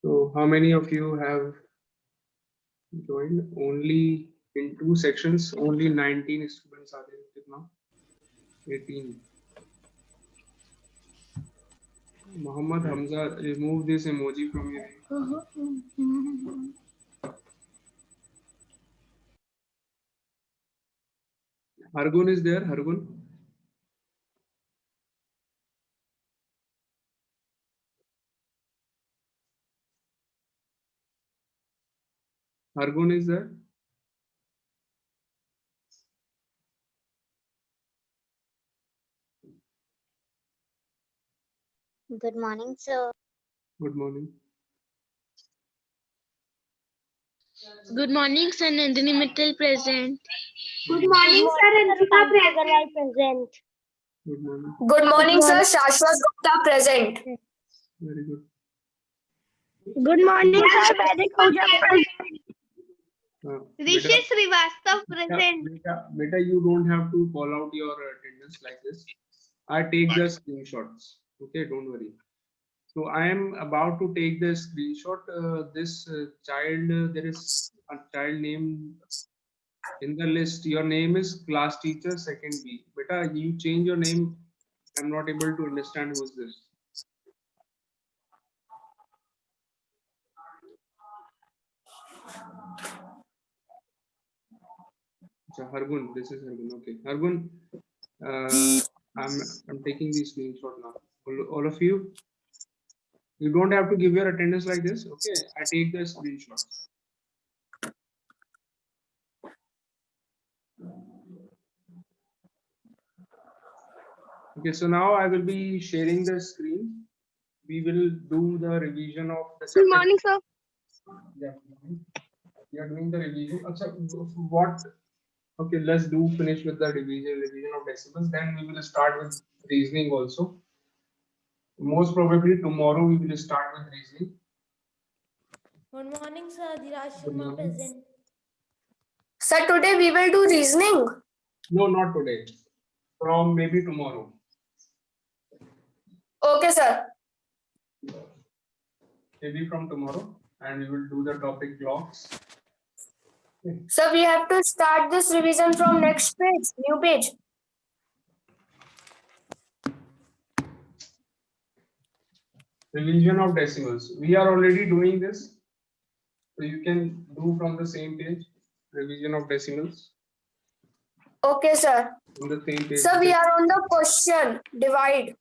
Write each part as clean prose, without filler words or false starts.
So how many of you have joined? Only in 2 sections, only 19 students are there till now. 18. Muhammad Hamza, remove this emoji from your name. Hargun is there, Hargun? Hargun is there? Good morning, sir. Good morning. Good morning, sir. Nandini Mittal present. Good morning, sir. Anshika present. present. Good morning. Good morning, sir. Shashwat Gupta present. Very good. Good morning, sir. Vedic Puja present. Rishi Srivastav present. Beta, you don't have to call out your attendance like this. I take the screenshots. Okay, don't worry. So I am about to take the screenshot. This child, there is a child name in the list. Your name is class teacher second B. Beta, you change your name. I'm not able to understand who's this. So Hargun, this is Hargun. Okay, Hargun, I'm taking the screenshot now. All of you, you don't have to give your attendance like this. Okay, I take the screenshot. Okay, so now I will be sharing the screen. We will do the revision of the chapter. Good morning, sir. Yeah, we are doing the revision. What? Okay, let's do finish with the revision of decimals. Then we will start with reasoning also. Most probably tomorrow we will start with reasoning. Good morning, sir. Dhiraj Good Sharma morning. present. Sir, today we will do reasoning. No, not today. From maybe tomorrow. Okay, sir. Maybe from tomorrow, and we will do the topic blocks. Sir, we have to start this revision from next page, new page. Revision of decimals. We are already doing this. So you can do from the same page. Revision of decimals. Okay, sir. On the same page. Sir, we are on the question divide.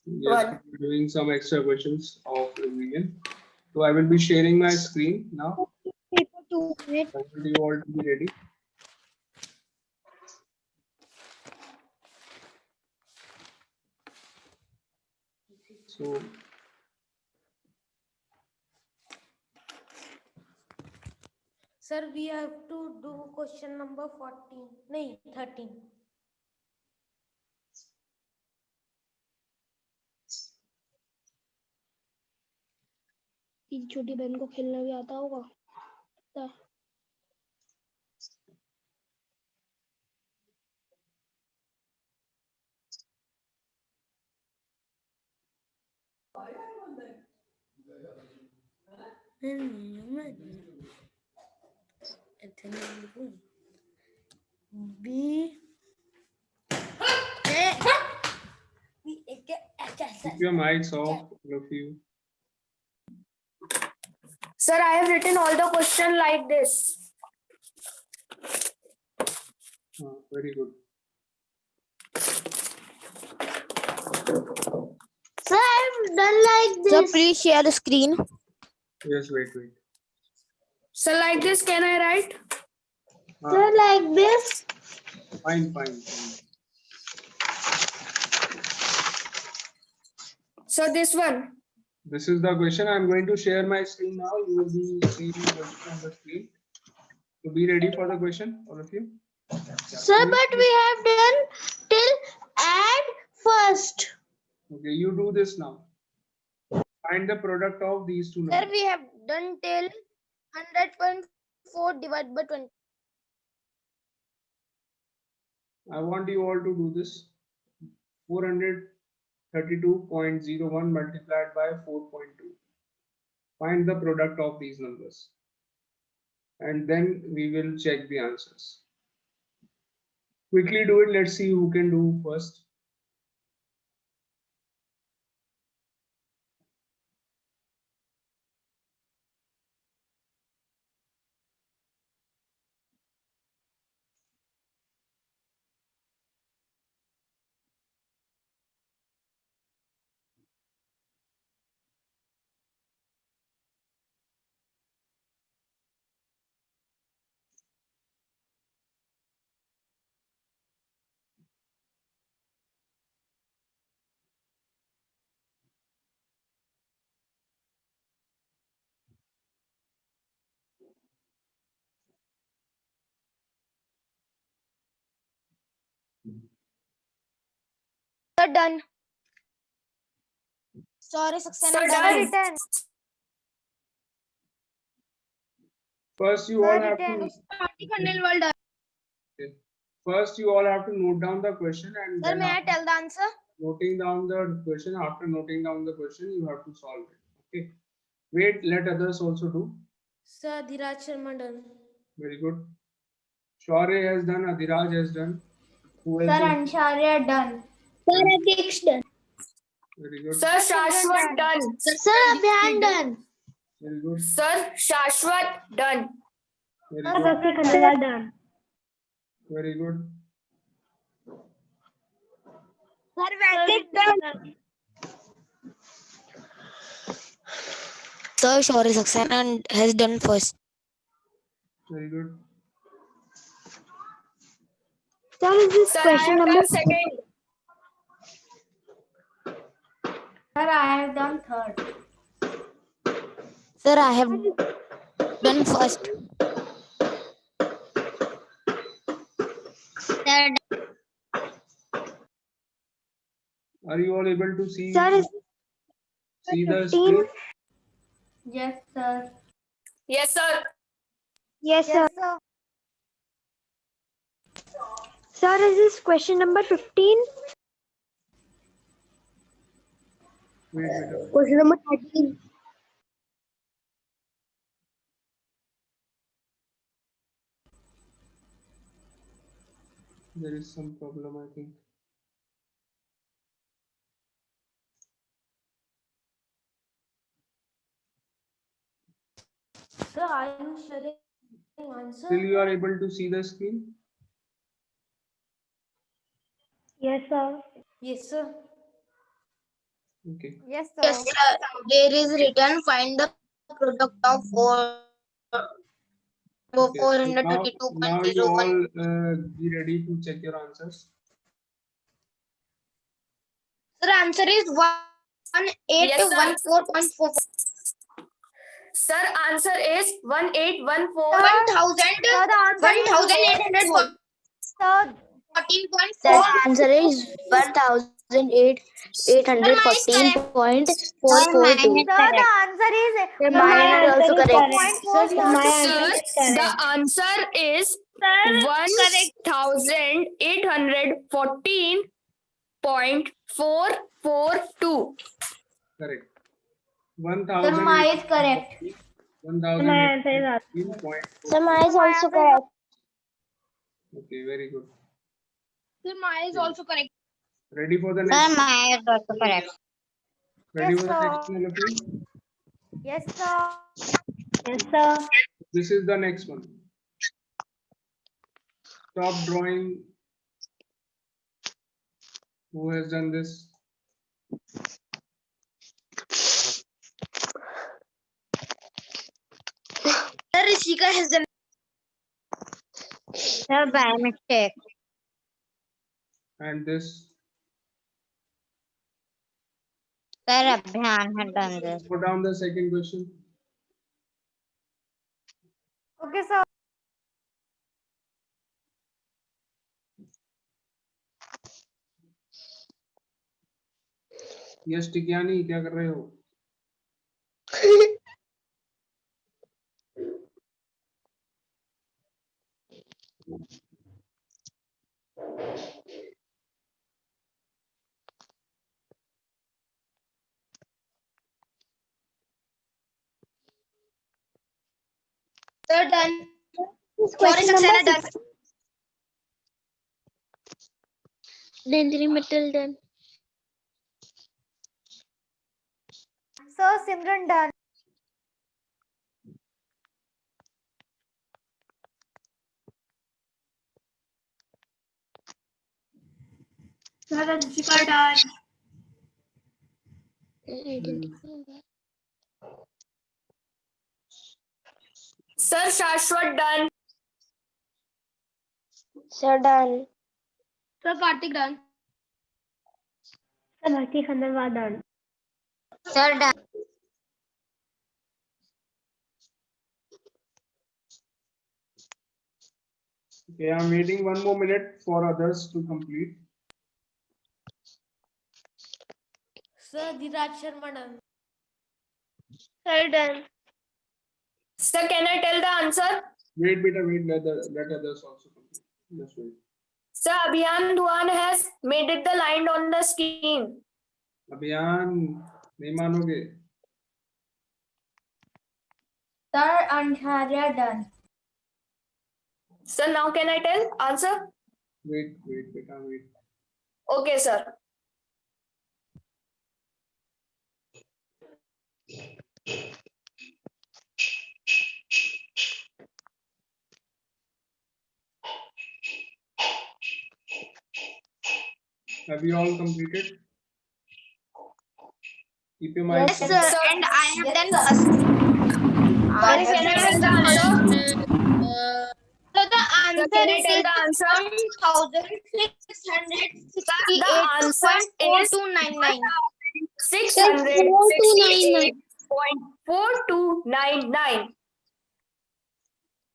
Yes, One. we're doing some extra questions of revision. So I will be sharing my screen now. Paper 2 minutes. I want you all to be ready. So Sir, we have to do question number 14. No, 13. तेरी छोटी बहन को खेलना भी आता होगा B. keep your mics off, all of you. Sir, I have written all the question like this. Very good. Sir, I've done like this. Sir, please share the screen. Yes, wait. Sir, like this, can I write? Sir, like this. Fine. So this one. This is the question. I'm going to share my screen now. You will be seeing the question on the screen. So be ready for the question, all of you. Sir, but we have done till add first. Okay, you do this now. Find the product of these two Sir, numbers. we have done till 100.4 divided by 20. I want you all to do this. 432.01 multiplied by 4.2. Find the product of these numbers. And then we will check the answers. Quickly do it. Let's see who can do first. Sir, done. Sorry, Saxena. Sir, Done. done. Written. First, you all have to. Well done. Okay. First, you all have to note down the question, and Sir, then may I after tell the answer? noting down the question, after noting down the question, you have to solve it. Okay. Wait, let others also do. Sir, Dhiraj Sharma done. Very good. Shaurya has done. Adhiraj has done. Who else? Sir, has- Ansharya done. Sir, Abhishek done. Very good. Sir, Shashwat done. Sir, Abhiyan done. Very good. Sir, Shashwat done. Very good. Khandelwal done. Very good. Sir, Vaidik done. Sir, sorry, Saxena has done first. Very good. Sir, is this Sir, I question have number? done second. Sir, I have done third. Sir, I have done first. Sir, Are you all able to see? Sir, is See the 15? screen? Yes, sir. Yes, sir. Yes, sir. Sir, is this question number 15? Wait. Question number 13. There is some problem, I think. Sir, are you sharing answer? Still, you are able to see the screen? Yes, sir. Yes, sir. Okay. Yes, sir. Yes, sir. There is written find the product of Okay. So now you all 422.01. be ready to check your answers. Sir, answer is 1814.44. Sir, answer is 1814. 1814.44. Sir, The answer is 1814.442. the answer is Sir, my answer also correct. Sir, Sir, the answer is 1814.442. Correct. Sir, my is correct. 1014.4. Sir, my is also correct. Okay, very good. Sir, my is also correct. Ready for the next? my is also correct. Ready Yes, for the sir. next one, okay? Yes, sir. Yes, sir. This is the next one. Stop drawing. Who has done this? Sir, Rishika has done. Sir, by mistake. And this? Sir, Abhiyan had done this. Put down the second question. Okay, sir. यश टिकियानी क्या कर रहे हो? Sir, done. This Sorry, question Saxena, number done. 6. Nandini Mittal done. Sir, Simran done. Sir, Anshika done. Sir, Shashwat done. Sir, done. Sir, Karthik, done. Sir, Bhakti Khandelwal done. Sir, done. Okay, I'm waiting 1 more minute for others to complete. Sir, Dhiraj Sharma done. Sir, done. Sir, can I tell the answer? Wait, beta, wait. Let others also complete. Just wait. Sir, Abhiyan Duan has made it the line on the screen. अभियान नहीं मानोगे. Sir, Andharya done. Sir, now can I tell answer? Wait, beta, wait. Okay, sir. Have you all completed? Keep your mic. Yes, sir. Sir. And I have done Sir, first. can I tell the answer? So the Sir, answer can I is tell the answer? 1668.4299. 668.4299.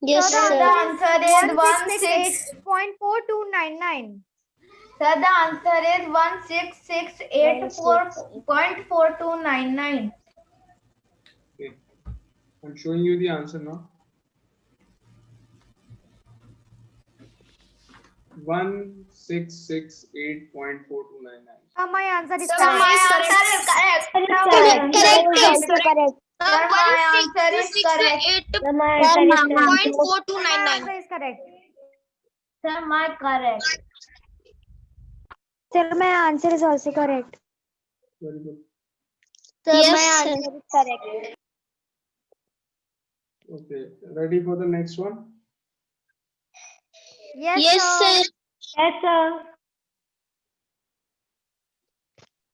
Yes, Sir, the sir. answer is 168.4299. Sir, the answer is 1668.4299. Okay. I'm showing you the answer now. 1668.4299. Sir, my answer is Sir, correct. my answer is correct. Correct. Correct. Also correct. Sir, my answer is correct. 1668.4299. Sir, my answer is correct. Sir, my correct. Sir, my answer is also correct. Very good. Sir, Yes, my sir. answer is correct. Okay. Ready for the next one? Yes, Yes, sir. Yes, sir.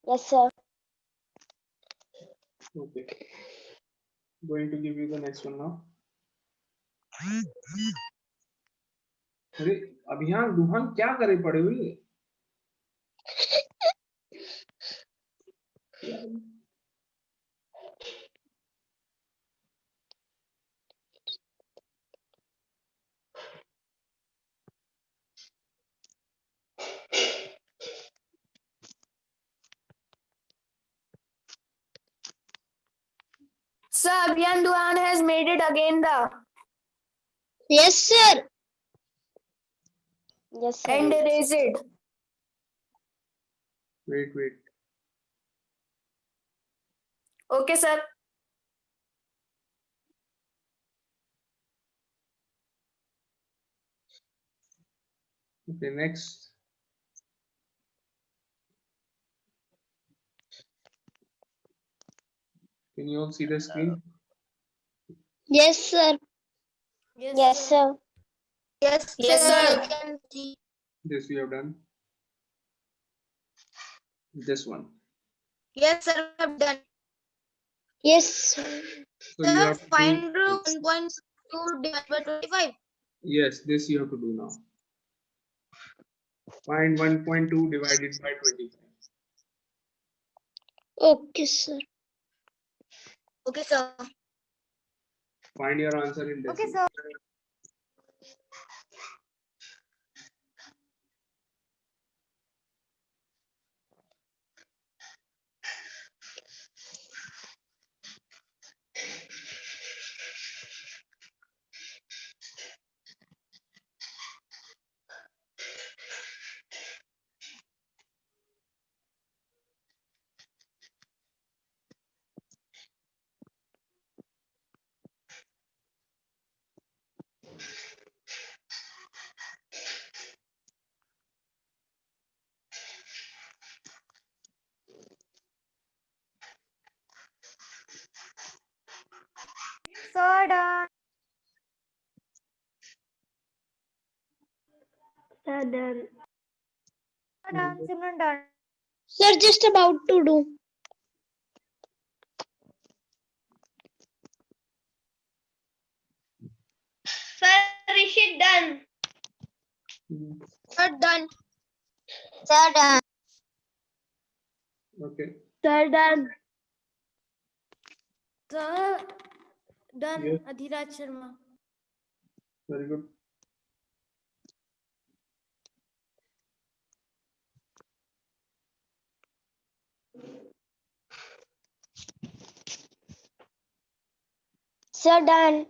Yes, sir. Okay. Going to give you the next one now. अरे अभियान दुहान क्या करे पड़े हुए. Sir, Abhiyan Duan has made it again the Yes, sir. Yes, sir. and erase it. Wait. Okay, sir. Okay, next. Can you all see the screen? Yes, sir. Yes, sir. Yes, Yes, sir. sir. I can see. This we have done. This one. Yes, sir. I have done. Yes, sir. So you Sir, have to find do, 1.2 divided by 25. yes, this you have to do now. Find 1.2 divided by 25. Okay, sir. Okay, sir. Find your answer in Okay, decimal. sir. Sir, done. Sir, done. Sir, done. Simran, done. Sir, just about to do. Sir, Rishit, done. Mhm. Sir, done. Sir, done. Okay. Sir, done. Sir, done. Yes. Adhiraj Sharma. Very good. Sir, done.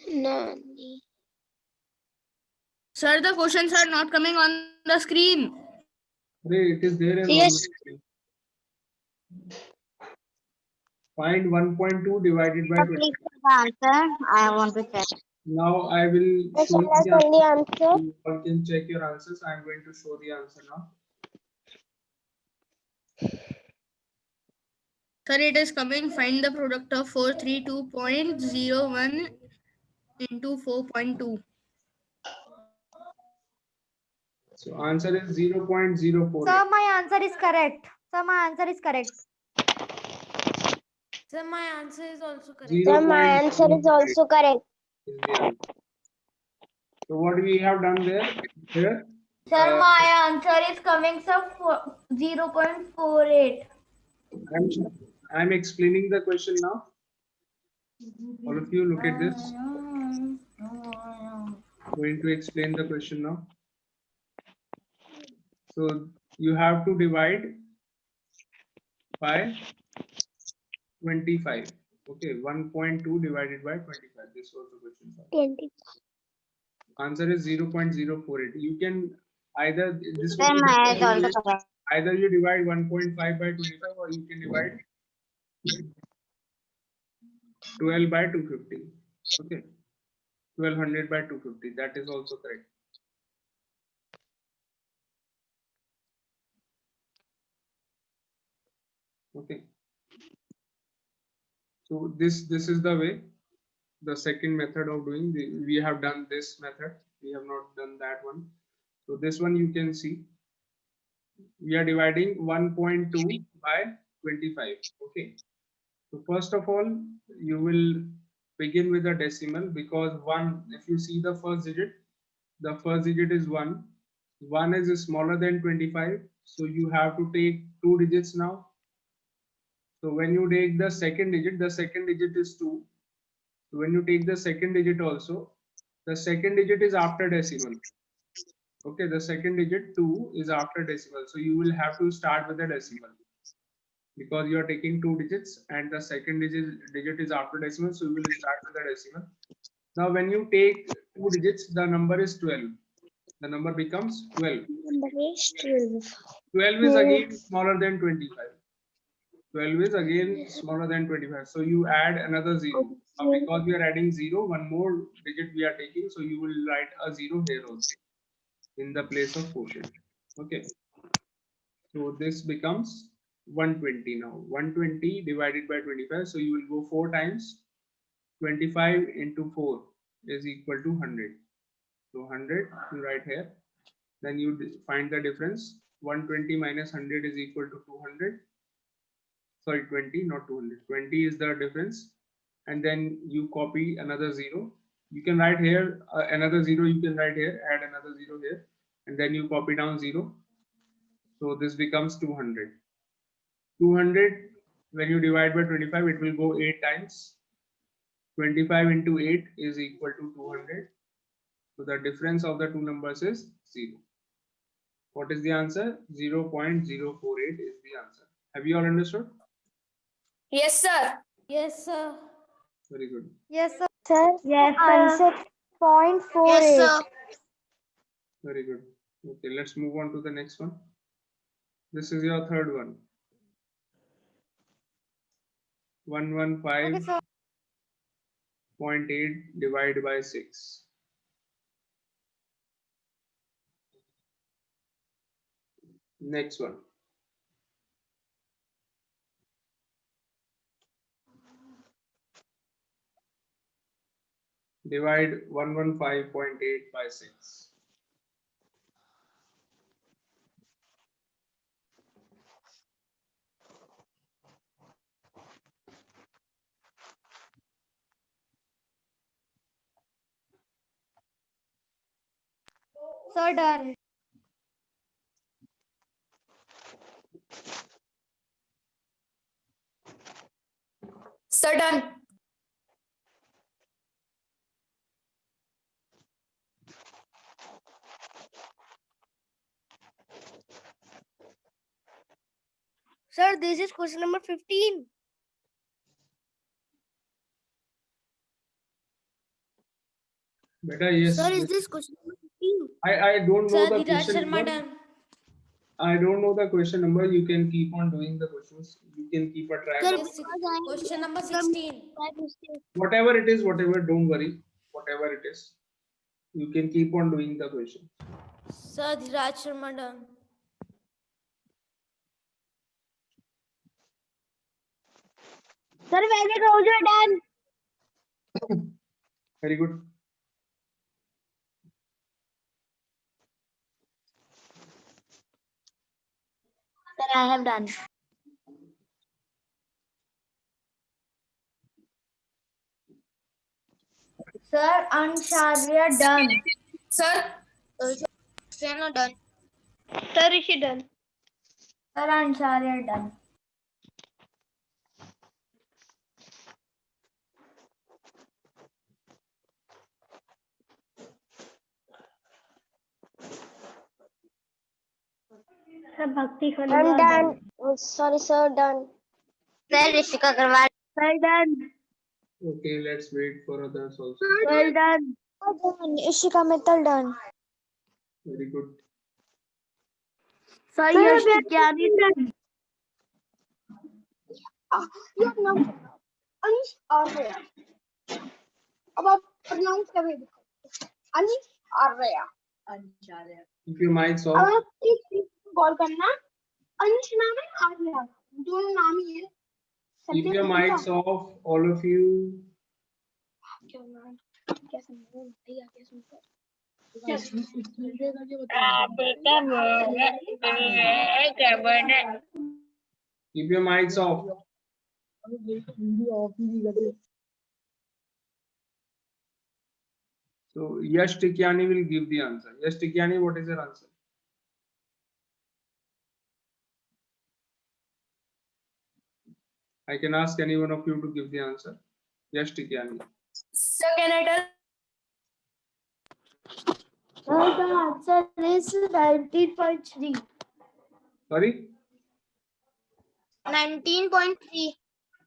Nani. Sir, the questions are not coming on the screen. Hey, it is there in Yes. already. Find 1.2 divided by 20. Please check the answer. I want to check. Now I will show Shall you I the tell the answer. answer? You all can check your answers. I am going to show the answer now. Sir, it is coming. Find the product of 432.01 into 4.2. So answer is 0.04. Sir, my answer is correct. Sir, my answer is correct. Sir, my answer is also correct. Sir, my answer is also correct. Is the answer. So what we have done there? Here, Sir, my answer is coming, sir, 0.48. I'm explaining the question now. All of you look at this. Going to explain the question now. So you have to divide by 25. Okay, 1.2 divided by 25. This was the question. 20. Answer is 0.048. You can either this Sir, will be my is better. also correct. Either you divide 1.5 by 25 or you can divide 12 by 250. Okay, 1200 by 250. That is also correct. Okay. So this is the way. The second method of doing. We have done this method. We have not done that one. So this one you can see. We are dividing 1.2 by 25. Okay. So first of all, you will begin with a decimal because if you see the first digit is 1. 1 is smaller than 25. So you have to take 2 digits now. So when you take the second digit is 2. So when you take the second digit also, the second digit is after decimal. Okay, the second digit 2 is after decimal. So you will have to start with the decimal because you are taking 2 digits and the second digit is after decimal. So you will start with the decimal. Now when you take 2 digits, the number is 12. The number becomes 12. Number is 12. 12 is again smaller than 25. 12 is again smaller than 25. So you add another 0. Now because we are adding 0, one more digit we are taking. So you will write a 0 here also in the place of quotient. Okay. So this becomes 120 now. 120 divided by 25. So you will go 4 times. 25 into 4 is equal to 100. So 100 you write here. Then you find the difference. 120 minus 100 is equal to 200. Sorry, 20, not 200. 20 is the difference. And then you copy another 0. You can write here another 0. You can write here, add another 0 here. And then you copy down 0. So this becomes 200. 200, when you divide by 25, it will go 8 times. 25 into 8 is equal to 200. So the difference of the two numbers is 0. What is the answer? 0.048 is the answer. Have you all understood? Yes, sir. Yes, sir. Very good. Yes, sir. Sir, Yes, sir. answer 0.48. Yes, sir. Very good. Okay, let's move on to the next one. This is your third one. 115.8 divided by 6. Next one. Divide 115.8 by 6. Sir, done. Sir, done. Sir, this is question number 15. Beta, yes. Sir, is this question number 15? I don't know Sir, the Dhiraj question Sharma number. done. I don't know the question number. You can keep on doing the questions. You can keep a track. Sir, of Question number 16. whatever it is, whatever. Don't worry. Whatever it is, you can keep on doing the question. Sir, Dhiraj Sharma done. Sir, very good, you're done. Very good. Sir, I have done. Sir, Ansharya done. Sir, Sreno done. Sir, Rishi done. Sir, Ansharya done. Sir, Bhakti Khanwala done. Oh, sorry, sir, done. Sir, Rishika Agarwal. Sir, done. Okay, let's wait for others also. Well done. Done. Ishika Mittal done. Very good. Sir, Yash Tikyani done. You have now Anish Arya. अब आप pronounce करें Anish Arya. Keep your mics अब off. आप एक call करना अनिश नाम है आर्या दोनों नाम ही है Keep your mics off, all of you. क्या नाम क्या समझो भैया क्या समझो Keep your mics off. So Yash Tikyani will give the answer. Yash Tikyani, what is your answer? I can ask any one of you to give the answer. Yash Tikyani. sir, can I tell? The answer is 19.3. Sorry? 19.3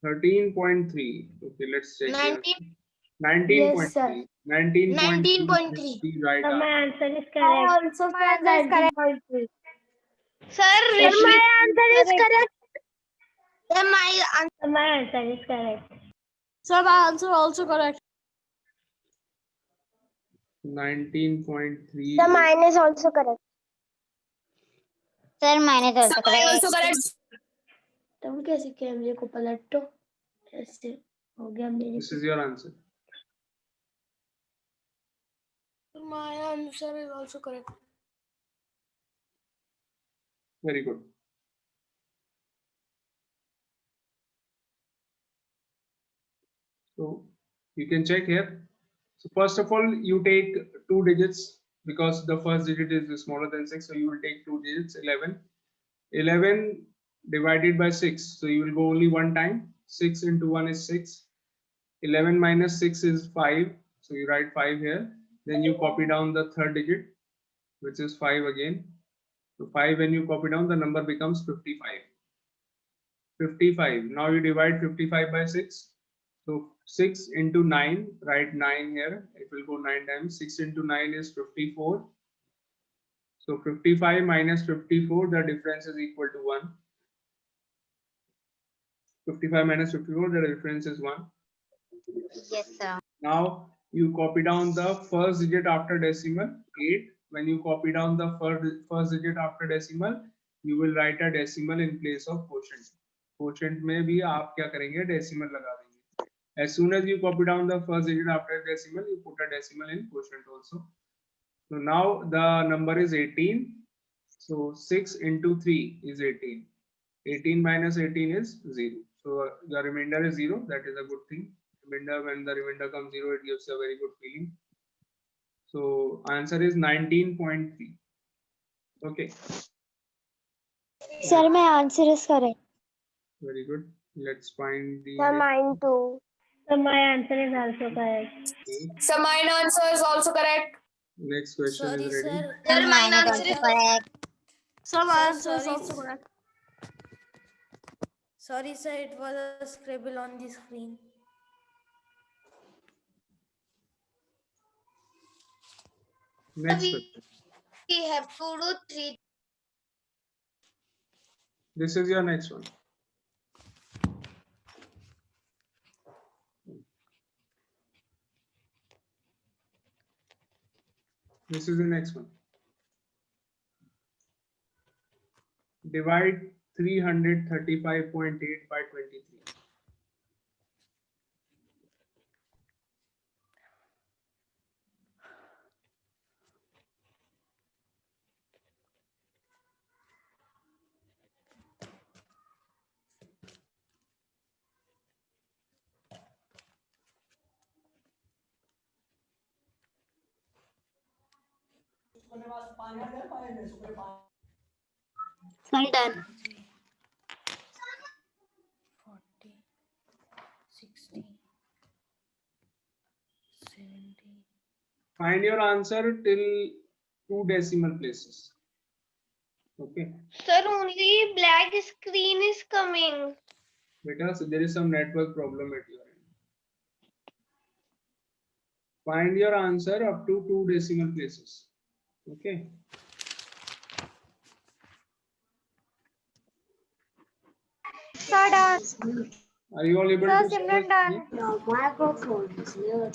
13.3. Okay, let's check. 19 Yes, sir. 19.3. 19.3. The right So my answer. answer is correct. also My answer is correct. 19.3 Sir, my answer is correct Sir, my answer is correct. Sir, my answer also correct. 19.3. the mine is also correct Sir, mine is Sir, I also correct. तुम कैसे कैमरे को पलटो ऐसे हो गया मेरे This is your answer. My answer is also correct. Very good. So you can check here. So first of all, you take 2 digits because the first digit is smaller than 6. So you will take 2 digits, 11. 11 divided by 6. So you will go only one time. 6 into 1 is 6. 11 minus 6 is 5. So you write 5 here. Then you copy down the third digit, which is 5 again. So 5, when you copy down, the number becomes 55. 55. Now you divide 55 by 6. So 6 into 9, write 9 here. It will go 9 times. 6 into 9 is 54. So 55 minus 54, the difference is equal to 1. 55 minus 54, the difference is 1. Yes, sir. Now you copy down the first digit after decimal, 8. When you copy down the first digit after decimal, you will write a decimal in place of quotient. Quotient में भी आप क्या करेंगे, decimal लगा देंगे. As soon as you copy down the first digit after decimal, you put a decimal in quotient also. So now the number is 18. So 6 into 3 is 18. 18 minus 18 is 0. So the remainder is 0. That is a good thing. Remainder, when the remainder comes 0, it gives a very good feeling. So answer is 19.3. Okay. Sir, my answer is correct. Very good. Let's find the Sir, mine too. Sir, my answer is also correct. So my answer is also correct. next question Sorry, is ready. sir. Sir, mine is also correct. Some answer is also correct. Sorry, sir, it was a scribble on the screen. Next question. We have to do 3. This is your next one. This is the next one. Divide 335.8 by 23. Well done. 40, 60, 70. Find your answer till 2 decimal places. Okay. Sir, only black screen is coming. Because there is some network problem at your end. Find your answer up to 2 decimal places. Okay. Sir, done. Are you all able Sir, to see Simran the done. screen? No, microphone is near.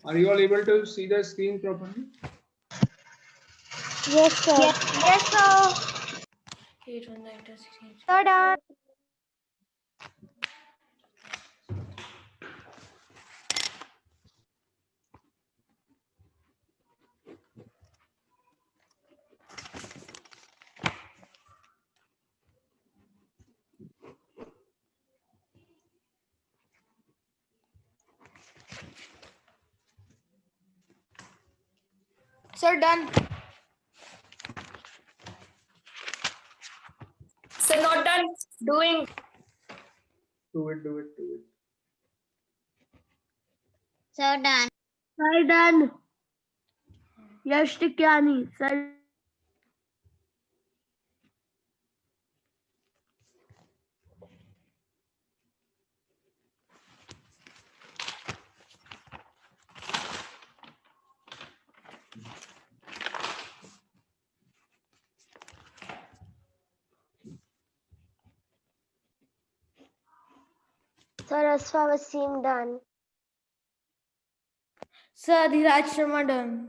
Are you all able to see the screen properly? Yes, sir. Yes, sir. 8, 1, 9, 10, 16. Sir, done. Sir, done. Sir, not done. Doing. Do it, do it, do it. Sir, done. Sir, done. Yash Tikyani. Sir. Sir, Asfa Wasim done. Sir, Dhiraj Sharma done.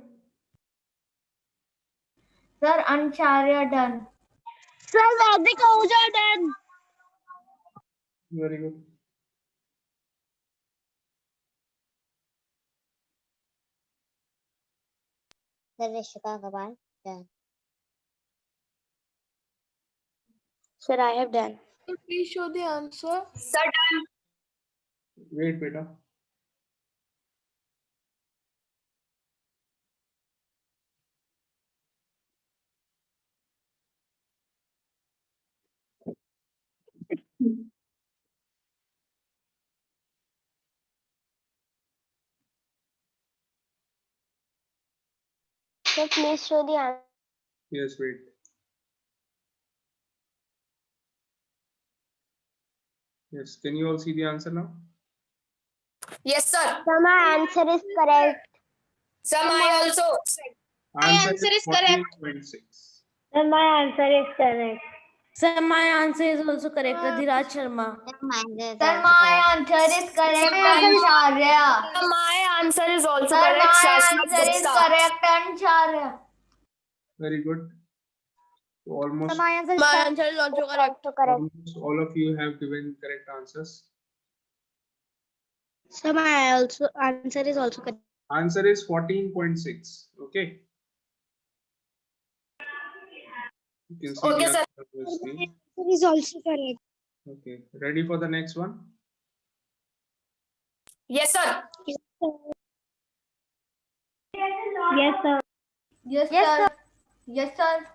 Sir, Ancharya done. Sir, Vaidik Ahuja done. Very good. Sir, Rishika Gawal done. Sir, I have done. Please show the answer. Sir, done. Wait, beta. Sir, please show the answer. Yes, wait. Yes, can you all see the answer now? Yes, sir. Sir, my answer is correct. Sir, my also. Answer is correct. 14.6. Sir, my answer is correct. Sir, my answer is also correct. Adhiraj Sharma. Sir, my answer is correct. Ancharya. My answer is also Sir, correct. my Shashwat answer is Gupta. correct. Ancharya. Very good. So almost, My answer is also correct. almost all of you have given correct answers. So my also answer is also correct. Answer is 14.6. Okay. You can see Okay, the sir. answer on the screen. Answer is also correct. Okay. Ready for the next one? Yes, sir. Yes, sir. Yes, sir. Yes, sir.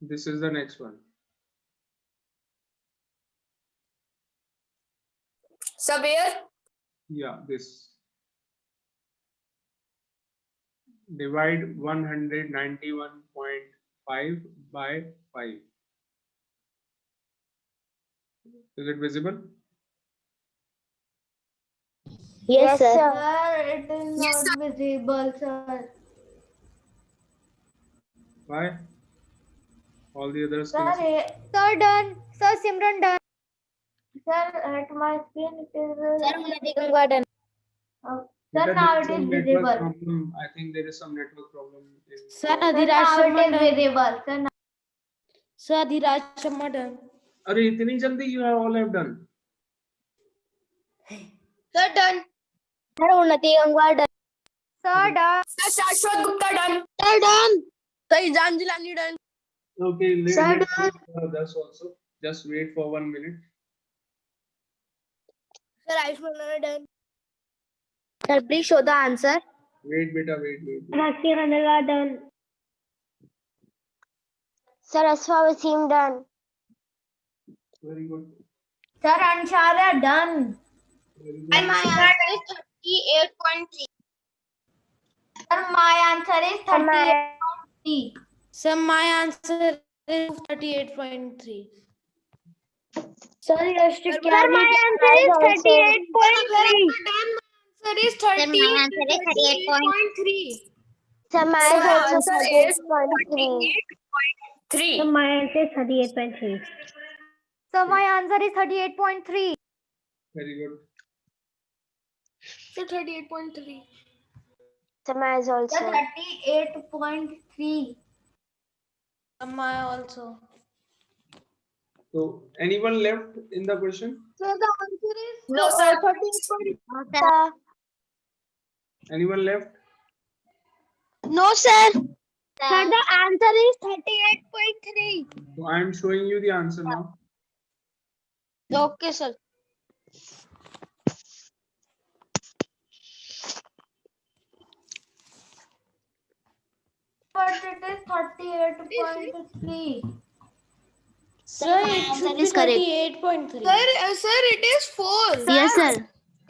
This is the next one. Sir, where? Yeah, this. Divide 191.5 by 5. Is it visible? Yes, sir. Sir, it is not visible, sir. Why? All the others Sir, can see. sir, done. Sir, Simran done. Sir, at my screen it is. Sir, Because now there it is some is network visible. problem. I think there is some network problem. Sir, Sir, Adhiraj now Sharma it is done. visible. Sir, now. Sir, Adhiraj Sharma done. Are itni jaldi you have all have done? Sir, done. Sir, Unnati Gangwar done. Sir, done. Sir, Shashwat Gupta done. Sir, done. Sir, Ijan Jilani done. Okay, Sir, let's wait for others also. Just wait for 1 minute. Sir, Aishwarya done. Sir, please show the answer. Wait, beta, wait. Rakshi Randaga done. Sir, Asfa Wasim done. Very good. Sir, Ancharya done. Very good. And my answer is 38.3. Sir, my answer is 38.3. Sir, my answer is 38.3. Sir, my answer is 38.3. Sir, is 38.3. Sir, my Sir, my answer answer is is 38.3. 3. My answer is 38.3. Sir, my answer is 38.3. Very good. Sir, 38.3. Sir, my answer also. 38.3. My also. So, anyone left in the question? Sir, the answer is No, sir. 38.3. Anyone left? No, sir. Sir, the answer is 38.3. So, I am showing you the answer now. Okay, sir. But it is 38.3. Sir, my it answer should be is correct. 38.3. Sir, it is 4. Yes, sir.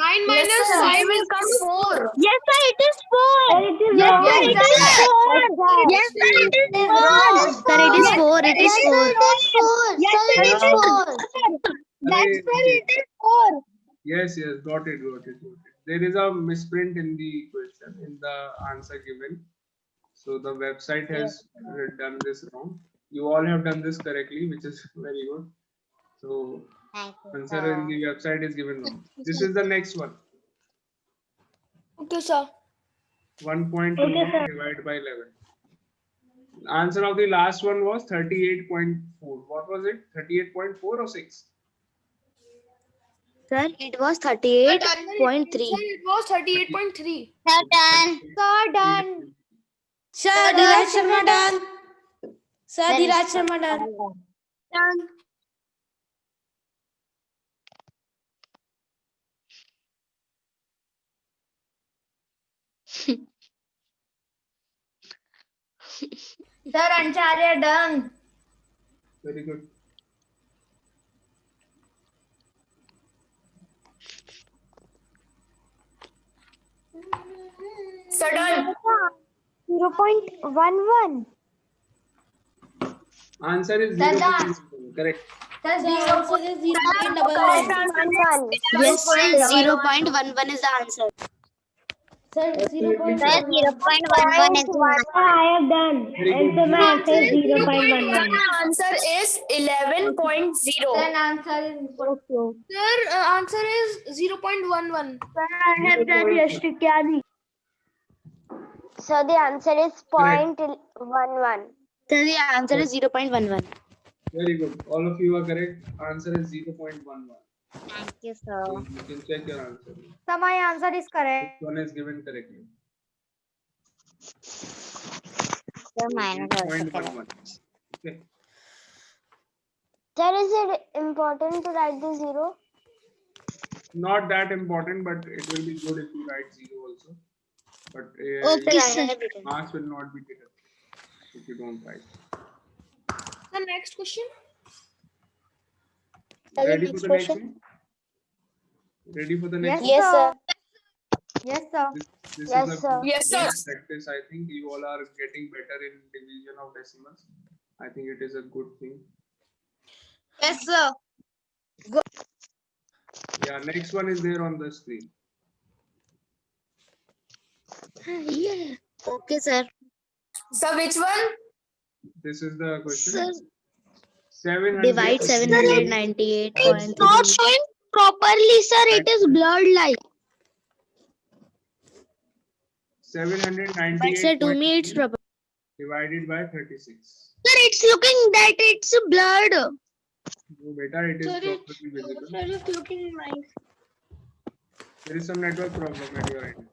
9 Yes, sir. 5 will come 4. Yes, sir, it is 4. Yes, Yes, sir, it is 4. Yes, sir, it is 4. Sir, it is 4. It is 4. Yes, sir, it is 4. Yes, sir, it is 4. Yes, got it. There is a misprint in the question, in the answer given. So the website has done this wrong. You all have done this correctly, which is very good. So answer in the website is given wrong. This is the next one. Okay, sir. 1.2 divided by 11. Answer of the last one was 38.4. What was it? 38.4 or 6? Sir, it was 38.3. It was 38.3. Sir, done. Sir, done. Sir, Adhiraj Sharma done. Sir, Adhiraj Sharma done. Done. Sir, Ancharya done. Very good. Sir, done. 0.11. Answer is Sir, 0. Correct. Sir, Sir, answer is 0.11. Yes, sir, 0.11 is the answer. Sir, 0.11. Sir, 0.11 is I have done. Very good. And so my answer is 0.11. My answer is 11.0. Then answer is Sir, answer is 0.11. I have done yesterday. So the answer is Correct. 0.11. Sir, the answer is 0.11. Very good. All of you are correct. Answer is 0.11. Thank you, sir. So you can check your answer. So my answer is Which correct. one is given correctly? Sir, mine is also correct. 0.11. Okay. Sir, is it important to write the 0? Not that important, but it will be good if you write 0 also. But Okay, sir. marks will not be deducted if you don't write. The next question. Ready for next the next question. one? Ready for the next Yes, one? Yes, Yes, sir. sir. This Yes, is a sir. Yes, sir. good practice. I think you all are getting better in division of decimals. I think it is a good thing. yes, sir. Yeah, next one is there on the screen. Yeah. Okay, sir. So which one? This is the question. Sir, 700. divide 798. It's not showing properly, sir. It is blurred like. But sir, to me it's 798 proper. divided by 36. Sir, it's looking that it's blurred. No, beta, it is properly visible. It's looking nice. There is some network problem at your end.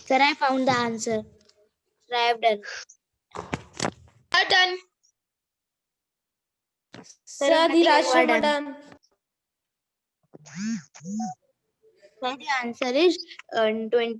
Sir, I found the answer. Sir, I have done. Done. Sir, the you are Rashtraman done. done. Sir, the answer is 20.